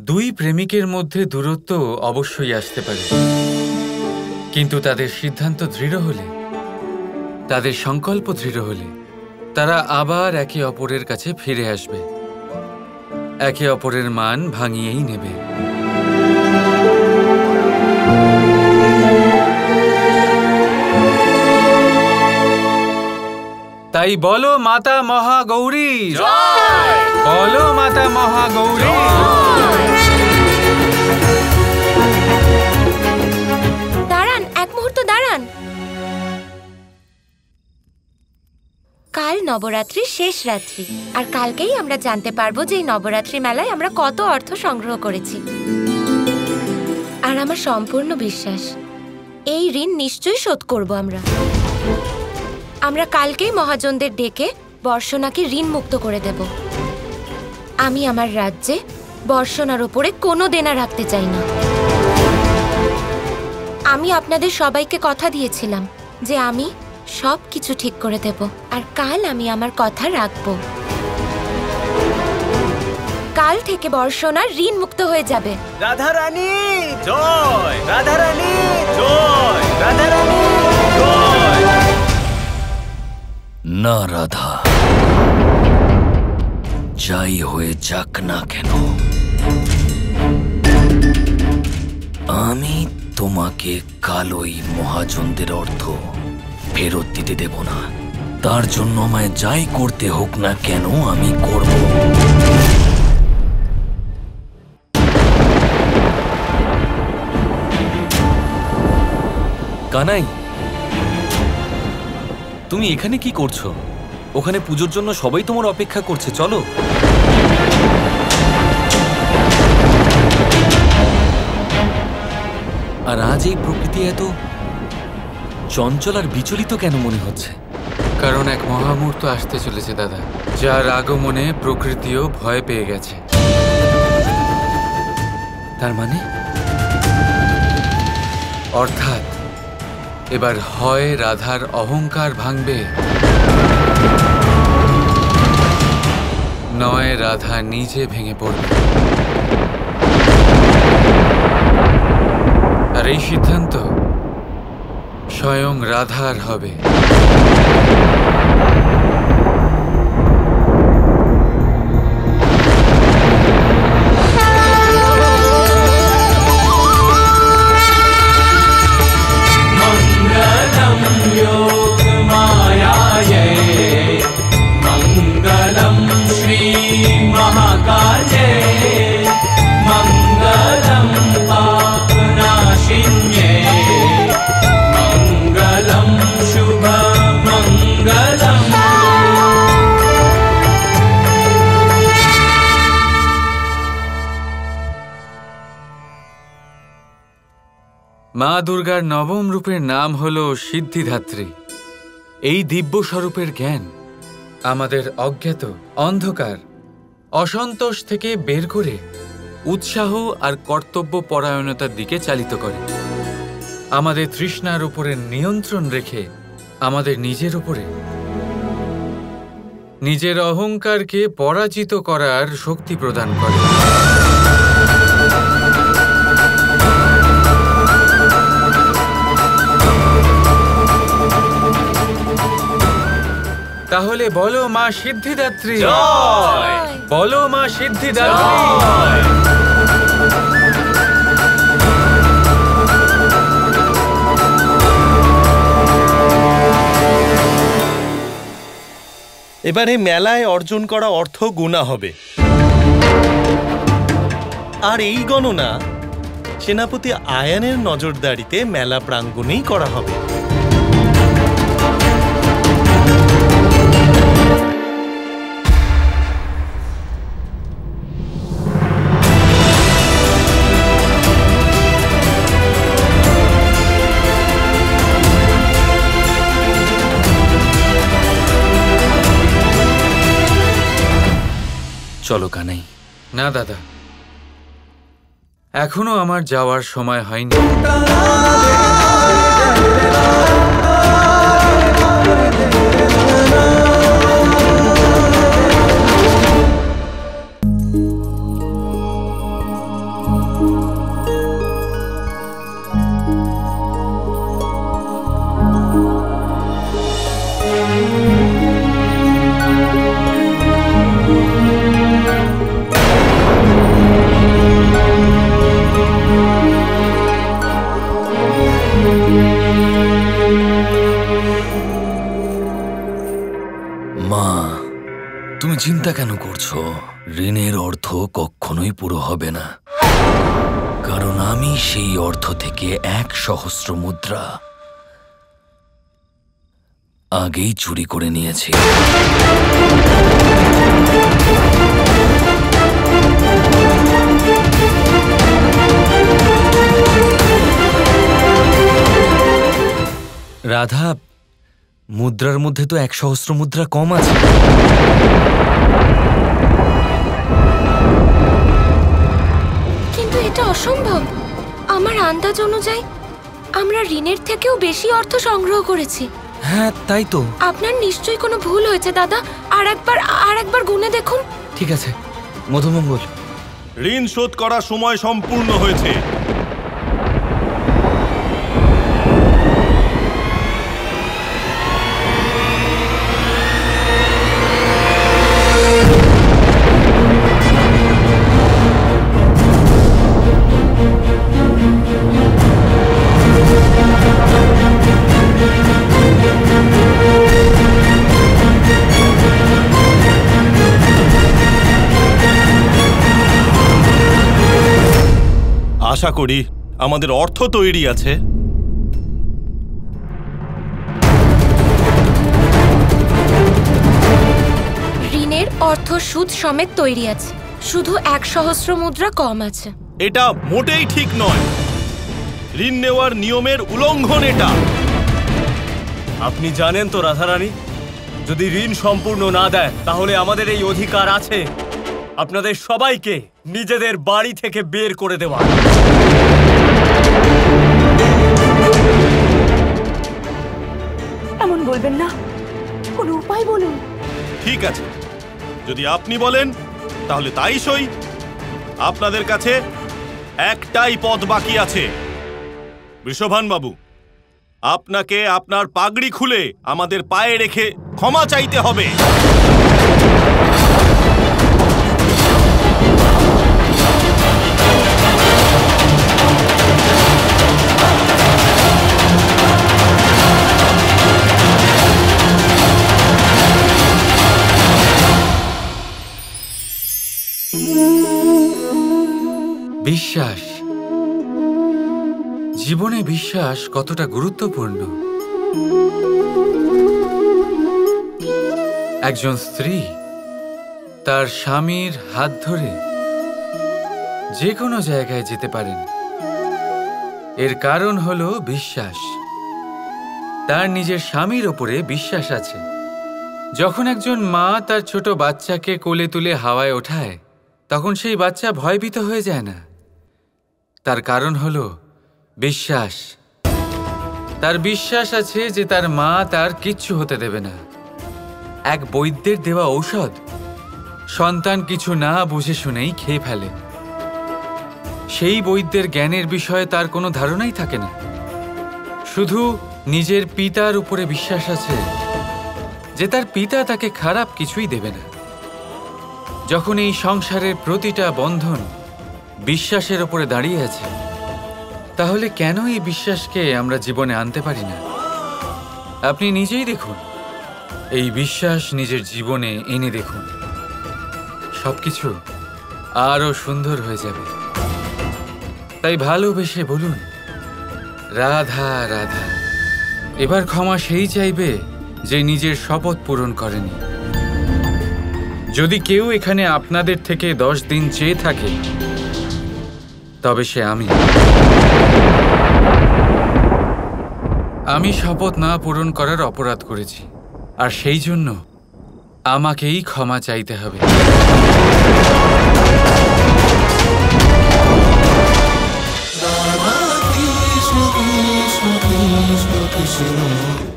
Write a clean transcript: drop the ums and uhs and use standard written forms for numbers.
দুই প্রেমিকের মধ্যে দূরত্ব অবশ্যই আসতে পারে, কিন্তু তাদের সিদ্ধান্ত দৃঢ় হলে, তাদের সংকল্প দৃঢ় হলে তারা আবার একে অপরের কাছে ফিরে আসবে, একে অপরের মান ভাঙিয়েই নেবে। তাই বলো মাতা মহাগৌরী জয়, বলো মাতা মহাগৌরী। দাঁড়ান, এক মুহূর্ত দাঁড়ান। কাল নবরাত্রির শেষ রাত্রি, আর কালকেই আমরা জানতে পারবো যে এই নবরাত্রি মেলায় আমরা কত অর্থ সংগ্রহ করেছি। আর আমার সম্পূর্ণ বিশ্বাস এই ঋণ নিশ্চয়ই শোধ করব আমরা কালকেই মহাজনদের ডেকে বর্ষণাকে ঋণ মুক্ত করে দেব। আমি আমার রাজ্যে বর্ষণার উপরে কোনো দেনা রাখতে চাই না। আমি আপনাদের সবাইকে কথা দিয়েছিলাম যে আমি সব কিছু ঠিক করে দেব, আর কাল আমি আমার কথা রাখব। কাল থেকে বর্ষণা ঋণ মুক্ত হয়ে যাবে। রাধা রানী জয়, রাধা রানী জয়, রাধা রানী জয়। না রাধা, যাই হয়ে যাক না কেন, আমি তোমাকে কালই মহাজনদের অর্থ ফেরত দিতে দেব না। তার জন্য আমায় যাই করতে হোক না কেন আমি করব। কানাই, তুমি এখানে কি করছো? ওখানে পুজোর জন্য সবাই তোমার অপেক্ষা করছে, চলো। আর আজ এই প্রকৃতি এত চঞ্চল আর বিচলিত কেন মনে হচ্ছে? কারণ এক মহামূর্ত আসতে চলেছে দাদা, যার আগমনে প্রকৃতিও ভয় পেয়ে গেছে। তার মানে? অর্থাৎ এবার হয় রাধার অহংকার ভাঙবে, নয় রাধা নিজে ভেঙে পড়বে। আর এই সিদ্ধান্ত স্বয়ং রাধার হবে। মা দুর্গার নবম রূপের নাম হল সিদ্ধিদাত্রী। এই দিব্য স্বরূপের জ্ঞান আমাদের অজ্ঞাত, অন্ধকার, অসন্তোষ থেকে বের করে উৎসাহ আর কর্তব্য পরায়ণতার দিকে চালিত করে। আমাদের তৃষ্ণার উপরে নিয়ন্ত্রণ রেখে আমাদের নিজের উপরে, নিজের অহংকারকে পরাজিত করার শক্তি প্রদান করে। তাহলে বলো মা সিদ্ধিদাত্রী জয়, বলো মা সিদ্ধিদাত্রী জয়। এবারে মেলায় অর্জন করা অর্থ গুণা হবে, আর এই গণনা সেনাপতি আয়ানের নজরদারিতে মেলা প্রাঙ্গণেই করা হবে। চলো কানাই। না দাদা, এখনো আমার যাওয়ার সময় হয়নি। ঋণের অর্থ কখনোই পুরো হবে না, কারণ আমি সেই অর্থ থেকে 1,000 মুদ্রা আগেই চুরি করে নিয়েছি। রাধা, মুদ্রার মধ্যে তো 1,000 মুদ্রা কম আছে। কিন্তু এটা অসম্ভব। আমার আন্দাজ অনুযায়ী আমরা ঋণের থেকেও বেশি অর্থ সংগ্রহ করেছি। হ্যাঁ, তাই তো। আপনার নিশ্চয়ই কোনো ভুল হয়েছে দাদা। আর একবার গুনে দেখুন। ঠিক আছে মধুমঙ্গল। ঋণ শোধ করার সময় সম্পূর্ণ হয়েছে। আশা করি আমাদের অর্থ তৈরি আছে। ঋণের অর্থ সুদ সমেত তৈরি আছে, শুধু 1,000 মুদ্রা কম আছে। এটা মোটেই ঠিক নয়। ঋণ নেওয়ার নিয়মের উল্লঙ্ঘন এটা। আপনি জানেন তো রাধারানী, যদি ঋণ সম্পূর্ণ না দেয় তাহলে আমাদের এই অধিকার আছে আপনাদের সবাইকে নিজেদের বাড়ি থেকে বের করে দেওয়া। এমন বলবেন না, কোনো উপায় বলুন। ঠিক আছে, যদি আপনি বলেন তাহলে তাই সই। আপনাদের কাছে একটাই পথ বাকি আছে। বৃষভান বাবু, আপনাকে আপনার পাগড়ি খুলে আমাদের পায়ে রেখে ক্ষমা চাইতে হবে। বিশ্বাস, জীবনে বিশ্বাস কতটা গুরুত্বপূর্ণ। একজন স্ত্রী তার স্বামীর হাত ধরে যে কোনো জায়গায় যেতে পারেন, এর কারণ হলো বিশ্বাস। তার নিজের স্বামীর ওপরে বিশ্বাস আছে। যখন একজন মা তার ছোট বাচ্চাকে কোলে তুলে হাওয়ায় ওঠায়, তখন সেই বাচ্চা ভয়ভীত হয়ে যায় না। তার কারণ হলো বিশ্বাস। তার বিশ্বাস আছে যে তার মা তার কিচ্ছু হতে দেবে না। এক বৈদ্যের দেওয়া ঔষধ সন্তান কিছু না বুঝে শুনেই খেয়ে ফেলে। সেই বৈদ্যের জ্ঞানের বিষয়ে তার কোনো ধারণাই থাকে না। শুধু নিজের পিতার উপরে বিশ্বাস আছে যে তার পিতা তাকে খারাপ কিছুই দেবে না। যখন এই সংসারের প্রতিটা বন্ধন বিশ্বাসের ওপরে দাঁড়িয়ে আছে, তাহলে কেন এই বিশ্বাসকে আমরা জীবনে আনতে পারি না? আপনি নিজেই দেখুন, এই বিশ্বাস নিজের জীবনে এনে দেখুন, সবকিছু আরো সুন্দর হয়ে যাবে। তাই ভালোবেসে বলুন, রাধা রাধা। এবার ক্ষমা সেই চাইবে যে নিজের শপথ পূরণ করেনি। যদি কেউ এখানে আপনাদের থেকে 10 দিন চেয়ে থাকে, তবে সে আমি শপথ না পূরণ করার অপরাধ করেছি, আর সেই জন্য আমাকেই ক্ষমা চাইতে হবে। Krishna Krishna Krishna Krishna